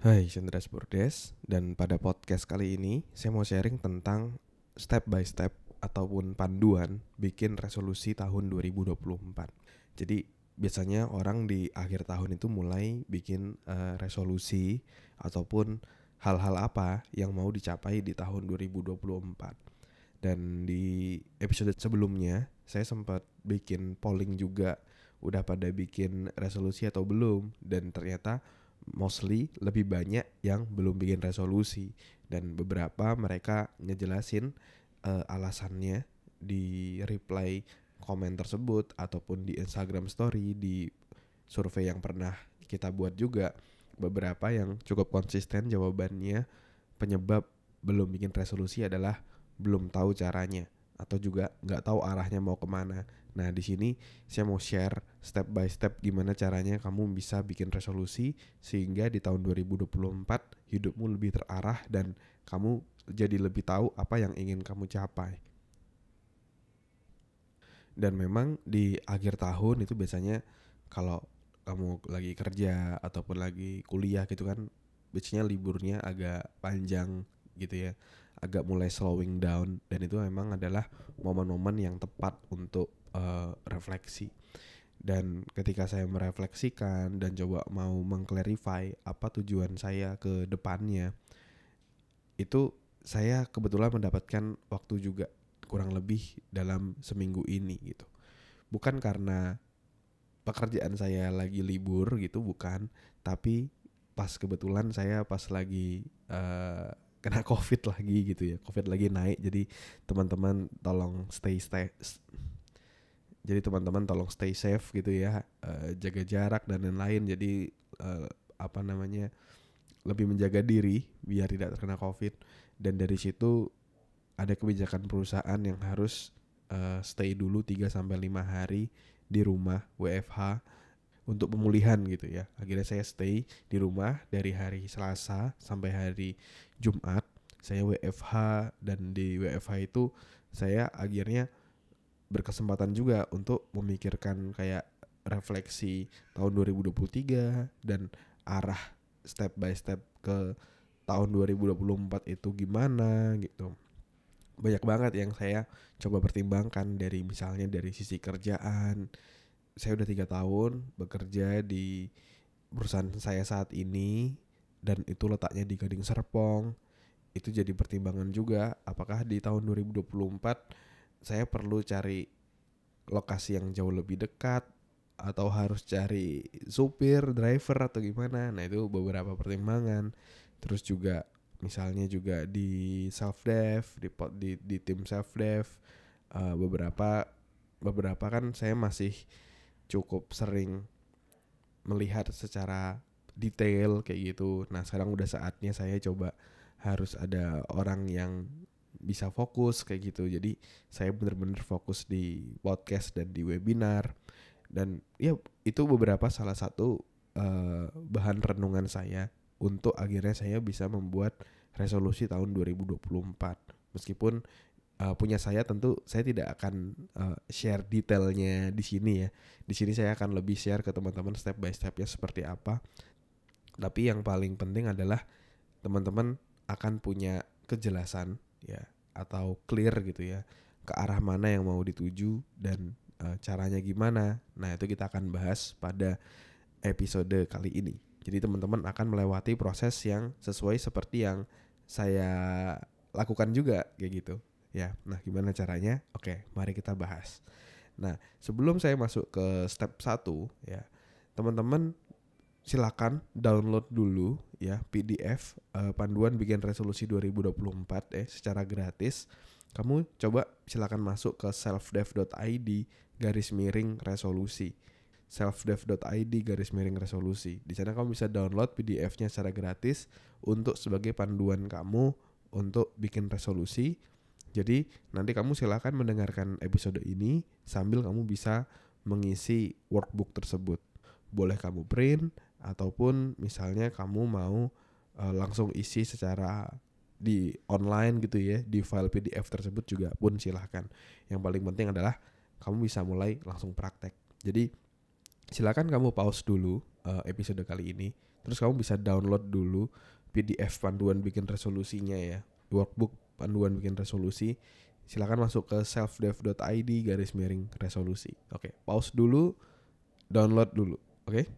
Hai, Chandra Burdes, dan pada podcast kali ini saya mau sharing tentang step by step ataupun panduan bikin resolusi tahun 2024. Jadi biasanya orang di akhir tahun itu mulai bikin resolusi ataupun hal-hal apa yang mau dicapai di tahun 2024. Dan di episode sebelumnya saya sempat bikin polling juga, udah pada bikin resolusi atau belum, dan ternyata mostly lebih banyak yang belum bikin resolusi, dan beberapa mereka ngejelasin alasannya di reply komen tersebut ataupun di Instagram story, di survei yang pernah kita buat juga. Beberapa yang cukup konsisten jawabannya, penyebab belum bikin resolusi adalah belum tahu caranya atau juga nggak tahu arahnya mau kemana. Nah, di sini saya mau share step by step gimana caranya kamu bisa bikin resolusi sehingga di tahun 2024 hidupmu lebih terarah dan kamu jadi lebih tahu apa yang ingin kamu capai. Dan memang di akhir tahun itu biasanya kalau kamu lagi kerja ataupun lagi kuliah gitu kan, biasanya liburnya agak panjang gitu ya, agak mulai slowing down, dan itu memang adalah momen-momen yang tepat untuk refleksi. Dan ketika saya merefleksikan dan coba mau mengclarify apa tujuan saya ke depannya, itu saya kebetulan mendapatkan waktu juga kurang lebih dalam seminggu ini gitu. Bukan karena pekerjaan saya lagi libur gitu, bukan, tapi pas kebetulan saya pas lagi kena covid lagi gitu ya, covid lagi naik. Jadi teman-teman tolong teman-teman tolong stay safe gitu ya, jaga jarak dan lain-lain. Jadi uh, apa namanya, lebih menjaga diri biar tidak terkena covid. Dan dari situ ada kebijakan perusahaan yang harus stay dulu 3 sampai 5 hari di rumah, WFH, untuk pemulihan gitu ya. Akhirnya saya stay di rumah dari hari Selasa sampai hari Jumat. Saya WFH, dan di WFH itu saya akhirnya berkesempatan juga untuk memikirkan kayak refleksi tahun 2023 dan arah step by step ke tahun 2024 itu gimana gitu. Banyak banget yang saya coba pertimbangkan, dari misalnya dari sisi kerjaan. Saya udah 3 tahun bekerja di perusahaan saya saat ini, dan itu letaknya di Gading Serpong. Itu jadi pertimbangan juga, apakah di tahun 2024 saya perlu cari lokasi yang jauh lebih dekat atau harus cari supir, driver atau gimana. Nah, itu beberapa pertimbangan. Terus juga misalnya juga di self dev, di tim self dev, beberapa beberapa kan saya masih cukup sering melihat secara detail kayak gitu. Nah, sekarang udah saatnya saya coba harus ada orang yang bisa fokus kayak gitu. Jadi saya bener-bener fokus di podcast dan di webinar. Dan ya, itu beberapa salah satu bahan renungan saya untuk akhirnya saya bisa membuat resolusi tahun 2024. Meskipun punya saya, tentu saya tidak akan share detailnya di sini ya. Di sini saya akan lebih share ke teman-teman step by stepnya seperti apa. Tapi yang paling penting adalah teman-teman akan punya kejelasan ya, atau clear gitu ya, ke arah mana yang mau dituju dan caranya gimana. Nah, itu kita akan bahas pada episode kali ini. Jadi teman-teman akan melewati proses yang sesuai seperti yang saya lakukan juga kayak gitu. Ya, nah gimana caranya? Oke, mari kita bahas. Nah, sebelum saya masuk ke step 1 ya, teman-teman silakan download dulu ya PDF panduan bikin resolusi 2024 secara gratis. Kamu coba silakan masuk ke selfdev.id/resolusi. selfdev.id/resolusi. Di sana kamu bisa download PDF-nya secara gratis untuk sebagai panduan kamu untuk bikin resolusi. Jadi nanti kamu silakan mendengarkan episode ini sambil kamu bisa mengisi workbook tersebut. Boleh kamu print ataupun misalnya kamu mau langsung isi secara di online gitu ya, di file PDF tersebut juga pun silahkan. Yang paling penting adalah kamu bisa mulai langsung praktek. Jadi silakan kamu pause dulu episode kali ini, Terus kamu bisa download dulu PDF panduan bikin resolusinya ya, workbook panduan bikin resolusi. Silakan masuk ke selfdev.id/resolusi. Oke, pause dulu, download dulu. Oke.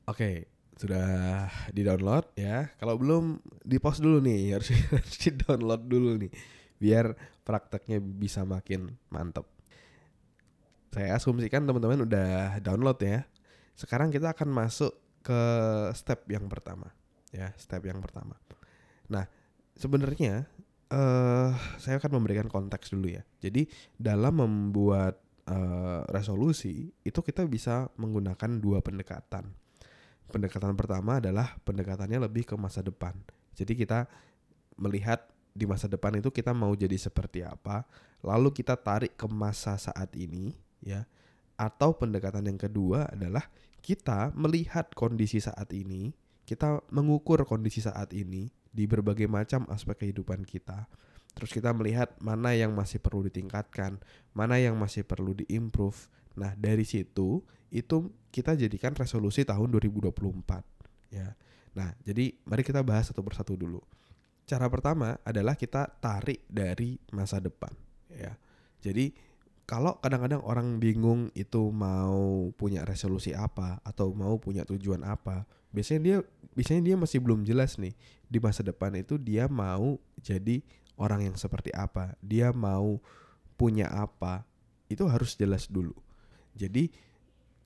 Oke, sudah di-download ya. Kalau belum, di-pause dulu nih, harus di-download dulu nih biar prakteknya bisa makin mantap. Saya asumsikan teman-teman udah download ya. Sekarang kita akan masuk ke step yang pertama. Ya, step yang pertama. Nah, sebenarnya saya akan memberikan konteks dulu ya. Jadi, dalam membuat resolusi itu kita bisa menggunakan dua pendekatan. Pendekatan pertama adalah pendekatannya lebih ke masa depan. Jadi kita melihat di masa depan itu kita mau jadi seperti apa, lalu kita tarik ke masa saat ini ya. Atau pendekatan yang kedua adalah kita melihat kondisi saat ini, kita mengukur kondisi saat ini di berbagai macam aspek kehidupan kita. Terus kita melihat mana yang masih perlu ditingkatkan, mana yang masih perlu diimprove. Nah, dari situ itu kita jadikan resolusi tahun 2024 ya. Nah, jadi mari kita bahas satu persatu dulu. Cara pertama adalah kita tarik dari masa depan ya. Jadi kalau kadang-kadang orang bingung itu mau punya resolusi apa atau mau punya tujuan apa, biasanya dia masih belum jelas nih di masa depan itu dia mau jadi orang yang seperti apa, dia mau punya apa, itu harus jelas dulu. Jadi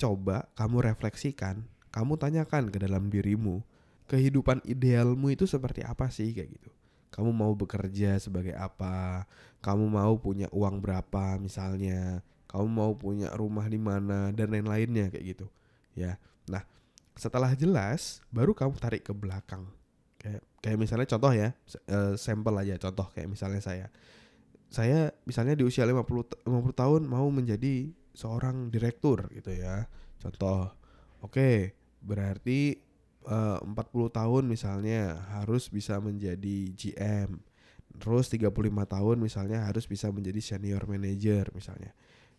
coba kamu refleksikan, kamu tanyakan ke dalam dirimu, kehidupan idealmu itu seperti apa sih kayak gitu. Kamu mau bekerja sebagai apa? Kamu mau punya uang berapa misalnya? Kamu mau punya rumah di mana dan lain-lainnya kayak gitu. Ya. Nah, setelah jelas baru kamu tarik ke belakang. Kayak misalnya contoh ya, sampel aja contoh kayak misalnya saya misalnya di usia 50 tahun mau menjadi seorang direktur gitu ya. Contoh. Oke, berarti 40 tahun misalnya harus bisa menjadi GM. Terus 35 tahun misalnya harus bisa menjadi senior manager misalnya.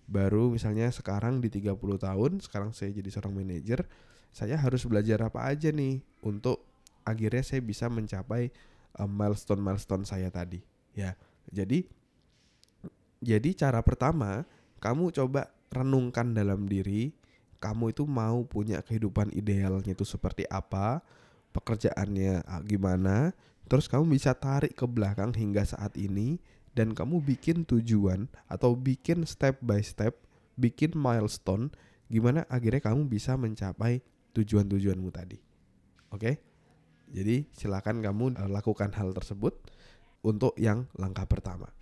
Baru misalnya sekarang di 30 tahun, sekarang saya jadi seorang manajer, saya harus belajar apa aja nih untuk akhirnya saya bisa mencapai milestone saya tadi ya. Jadi cara pertama, kamu coba renungkan dalam diri, kamu itu mau punya kehidupan idealnya itu seperti apa, pekerjaannya gimana, terus kamu bisa tarik ke belakang hingga saat ini, dan kamu bikin tujuan atau bikin step by step, bikin milestone, gimana akhirnya kamu bisa mencapai tujuan-tujuanmu tadi. Oke? Jadi silakan kamu lakukan hal tersebut untuk yang langkah pertama.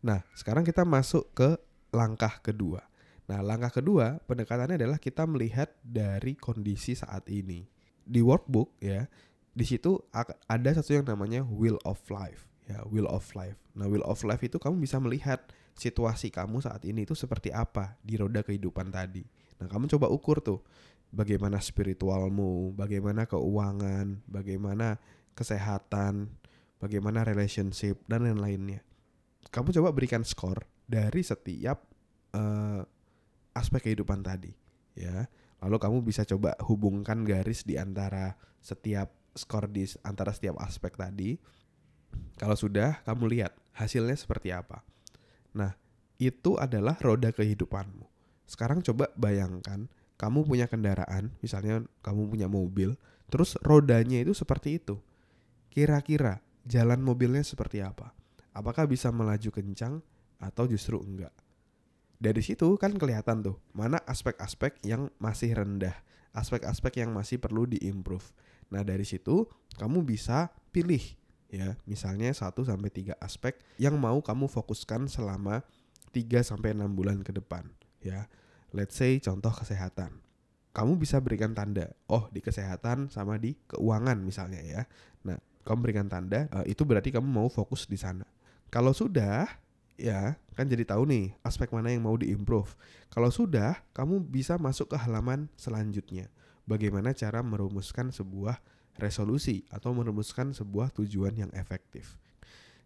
Nah, sekarang kita masuk ke langkah kedua. Nah, langkah kedua pendekatannya adalah kita melihat dari kondisi saat ini. Di workbook ya, di situ ada satu yang namanya wheel of life. Ya, wheel of life. Nah, wheel of life itu kamu bisa melihat situasi kamu saat ini itu seperti apa di roda kehidupan tadi. Nah, kamu coba ukur tuh bagaimana spiritualmu, bagaimana keuangan, bagaimana kesehatan, bagaimana relationship dan lain-lainnya. Kamu coba berikan skor dari setiap aspek kehidupan tadi ya. Lalu kamu bisa coba hubungkan garis di antara setiap skor di antara setiap aspek tadi. Kalau sudah, kamu lihat hasilnya seperti apa. Nah, itu adalah roda kehidupanmu. Sekarang coba bayangkan kamu punya kendaraan, misalnya kamu punya mobil, terus rodanya itu seperti itu. Kira-kira jalan mobilnya seperti apa? Apakah bisa melaju kencang atau justru enggak? Dari situ kan kelihatan tuh mana aspek-aspek yang masih rendah, aspek-aspek yang masih perlu diimprove. Nah, dari situ kamu bisa pilih ya, misalnya 1-3 aspek yang mau kamu fokuskan selama 3-6 bulan ke depan ya. Let's say contoh kesehatan. Kamu bisa berikan tanda, oh di kesehatan sama di keuangan misalnya ya. Nah, kamu berikan tanda, itu berarti kamu mau fokus di sana. Kalau sudah, ya kan jadi tahu nih aspek mana yang mau diimprove. Kalau sudah, kamu bisa masuk ke halaman selanjutnya. Bagaimana cara merumuskan sebuah resolusi atau merumuskan sebuah tujuan yang efektif.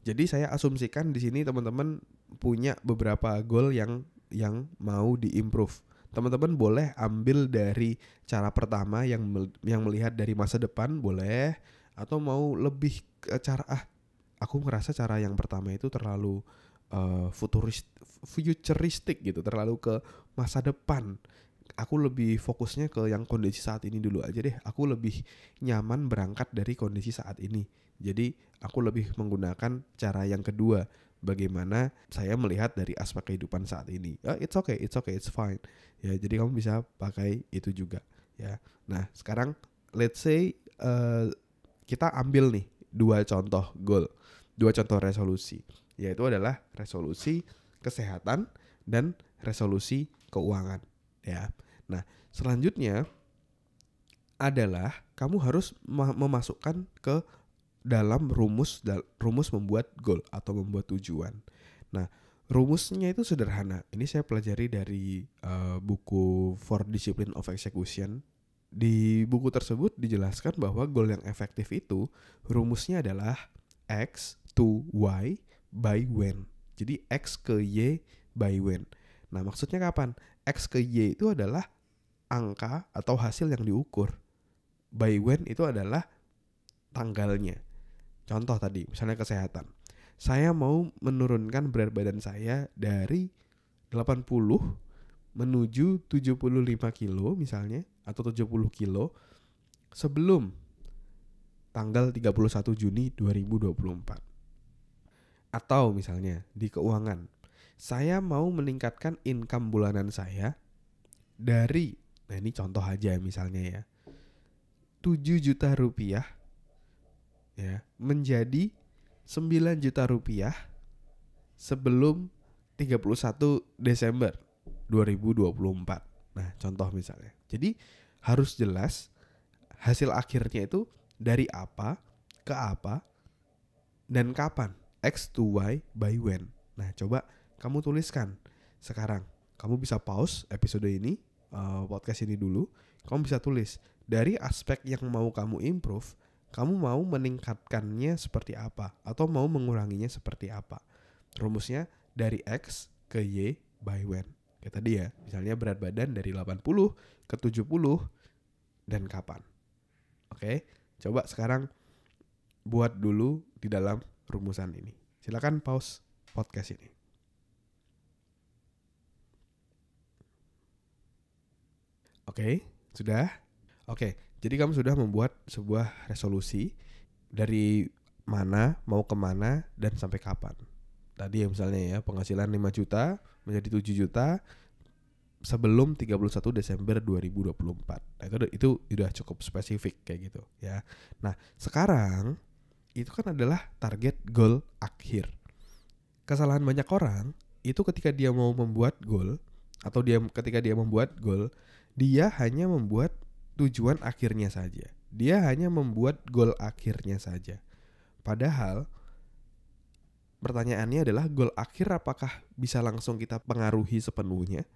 Jadi saya asumsikan di sini teman-teman punya beberapa goal yang yang mau diimprove. Teman-teman boleh ambil dari cara pertama yang melihat dari masa depan boleh, atau mau lebih ke cara aku ngerasa cara yang pertama itu terlalu futuristik gitu, terlalu ke masa depan. Aku lebih fokusnya ke yang kondisi saat ini dulu aja deh. Aku lebih nyaman berangkat dari kondisi saat ini. Jadi aku lebih menggunakan cara yang kedua. Bagaimana saya melihat dari aspek kehidupan saat ini. It's okay, it's fine. Ya, jadi kamu bisa pakai itu juga. Ya. Nah, sekarang let's say kita ambil nih 2 contoh goal, 2 contoh resolusi. Yaitu adalah resolusi kesehatan dan resolusi keuangan. Ya. Nah, selanjutnya adalah kamu harus memasukkan ke dalam rumus membuat goal atau membuat tujuan. Nah, rumusnya itu sederhana. Ini saya pelajari dari buku For Discipline of Execution. Di buku tersebut dijelaskan bahwa goal yang efektif itu rumusnya adalah X to Y by when. Jadi X ke Y by when. Nah, maksudnya kapan? X ke Y itu adalah angka atau hasil yang diukur. By when itu adalah tanggalnya. Contoh tadi, misalnya kesehatan. Saya mau menurunkan berat badan saya dari 80 menuju 75 kilo misalnya, atau 70 kilo sebelum tanggal 31 Juni 2024. Atau misalnya di keuangan, saya mau meningkatkan income bulanan saya dari, nah ini contoh aja misalnya ya, 7 juta rupiah ya menjadi 9 juta rupiah sebelum 31 Desember 2024. Nah, contoh misalnya. Jadi harus jelas hasil akhirnya itu dari apa, ke apa, dan kapan. X to Y by when. Nah, coba kamu tuliskan sekarang. Kamu bisa pause episode ini, podcast ini dulu. Kamu bisa tulis dari aspek yang mau kamu improve, kamu mau meningkatkannya seperti apa, atau mau menguranginya seperti apa. Rumusnya dari X ke Y by when. Kayak tadi ya, misalnya berat badan dari 80 ke 70 dan kapan. Oke, coba sekarang buat dulu di dalam rumusan ini. Silakan pause podcast ini. Oke, sudah? Oke, jadi kamu sudah membuat sebuah resolusi dari mana, mau kemana, dan sampai kapan. Tadi ya misalnya ya, penghasilan 5 juta menjadi 7 juta sebelum 31 Desember 2024. Nah, itu udah cukup spesifik kayak gitu ya. Nah, sekarang itu kan adalah target goal akhir. Kesalahan banyak orang itu ketika dia mau membuat goal, atau ketika dia membuat goal, dia hanya membuat tujuan akhirnya saja. Dia hanya membuat goal akhirnya saja. Padahal pertanyaannya adalah goal akhir apakah bisa langsung kita pengaruhi sepenuhnya?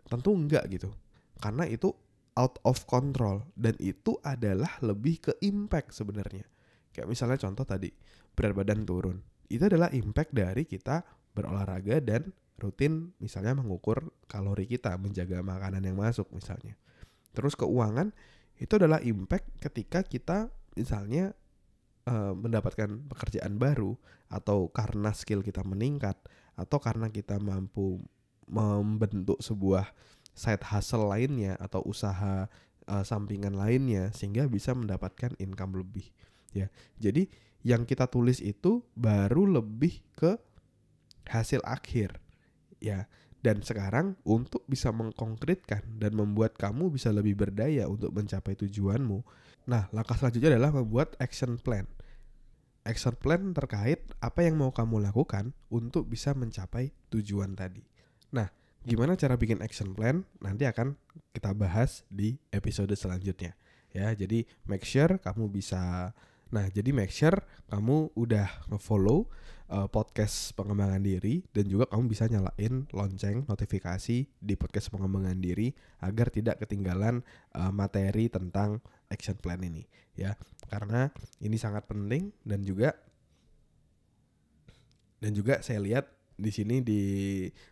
Tentu enggak gitu. Karena itu out of control, dan itu adalah lebih ke impact sebenarnya. Kayak misalnya contoh tadi, berat badan turun. Itu adalah impact dari kita berolahraga dan rutin misalnya mengukur kalori kita, menjaga makanan yang masuk misalnya. Terus keuangan itu adalah impact ketika kita misalnya mendapatkan pekerjaan baru, atau karena skill kita meningkat, atau karena kita mampu membentuk sebuah side hustle lainnya atau usaha sampingan lainnya sehingga bisa mendapatkan income lebih ya. Jadi yang kita tulis itu baru lebih ke hasil akhir ya. Dan sekarang untuk bisa mengkonkretkan dan membuat kamu bisa lebih berdaya untuk mencapai tujuanmu, nah langkah selanjutnya adalah membuat action plan. Action plan terkait apa yang mau kamu lakukan untuk bisa mencapai tujuan tadi. Nah, gimana cara bikin action plan? Nanti akan kita bahas di episode selanjutnya. Ya, jadi make sure kamu udah nge-follow podcast pengembangan diri, dan juga kamu bisa nyalain lonceng notifikasi di podcast pengembangan diri agar tidak ketinggalan materi tentang action plan ini ya. Karena ini sangat penting, dan juga saya lihat di sini di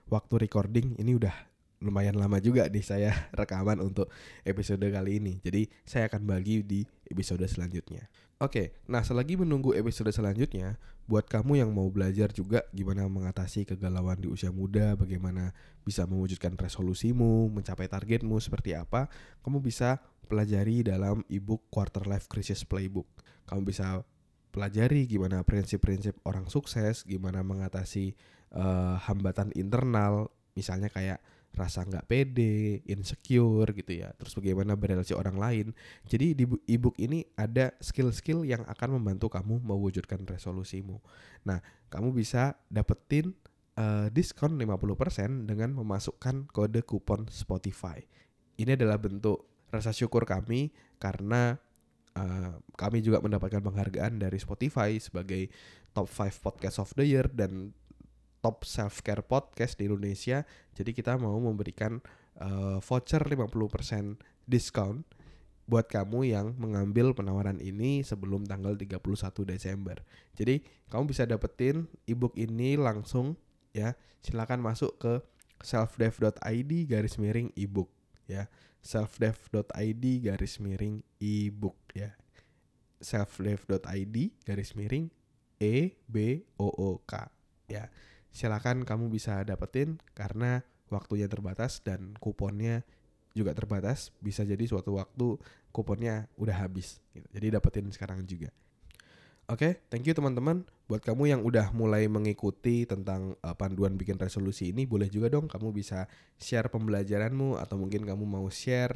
waktu recording ini udah lumayan lama juga nih saya rekaman untuk episode kali ini. Jadi saya akan bagi di episode selanjutnya. Oke, nah selagi menunggu episode selanjutnya, buat kamu yang mau belajar juga gimana mengatasi kegalauan di usia muda, bagaimana bisa mewujudkan resolusimu, mencapai targetmu seperti apa, kamu bisa pelajari dalam ebook Quarter Life Crisis Playbook. Kamu bisa pelajari gimana prinsip-prinsip orang sukses, gimana mengatasi hambatan internal, misalnya kayak rasa nggak pede, insecure gitu ya. Terus bagaimana berrelasi orang lain. Jadi di ebook ini ada skill-skill yang akan membantu kamu mewujudkan resolusimu. Nah, kamu bisa dapetin diskon 50% dengan memasukkan kode kupon Spotify. Ini adalah bentuk rasa syukur kami karena kami juga mendapatkan penghargaan dari Spotify sebagai top 5 podcast of the year dan top self-care podcast di Indonesia. Jadi kita mau memberikan voucher 50% diskon buat kamu yang mengambil penawaran ini sebelum tanggal 31 Desember. Jadi kamu bisa dapetin ebook ini langsung ya. Silakan masuk ke selfdev.id/ebook ya. selfdev.id/ebook ya. selfdev.id/ebook ya. Silakan kamu bisa dapetin karena waktunya terbatas dan kuponnya juga terbatas. Bisa jadi suatu waktu kuponnya udah habis gitu. Jadi dapetin sekarang juga. Oke, thank you teman-teman. Buat kamu yang udah mulai mengikuti tentang panduan bikin resolusi ini, boleh juga dong kamu bisa share pembelajaranmu atau mungkin kamu mau share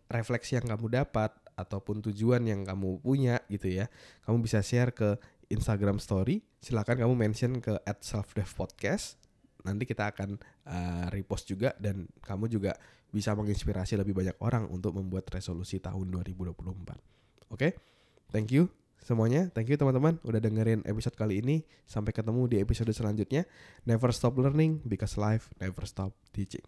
refleksi yang kamu dapat ataupun tujuan yang kamu punya gitu ya. Kamu bisa share ke Instagram story, silakan kamu mention ke @selfdevpodcast. Nanti kita akan repost juga dan kamu juga bisa menginspirasi lebih banyak orang untuk membuat resolusi tahun 2024. Oke? Thank you semuanya. Thank you teman-teman udah dengerin episode kali ini. Sampai ketemu di episode selanjutnya. Never stop learning because life never stop teaching.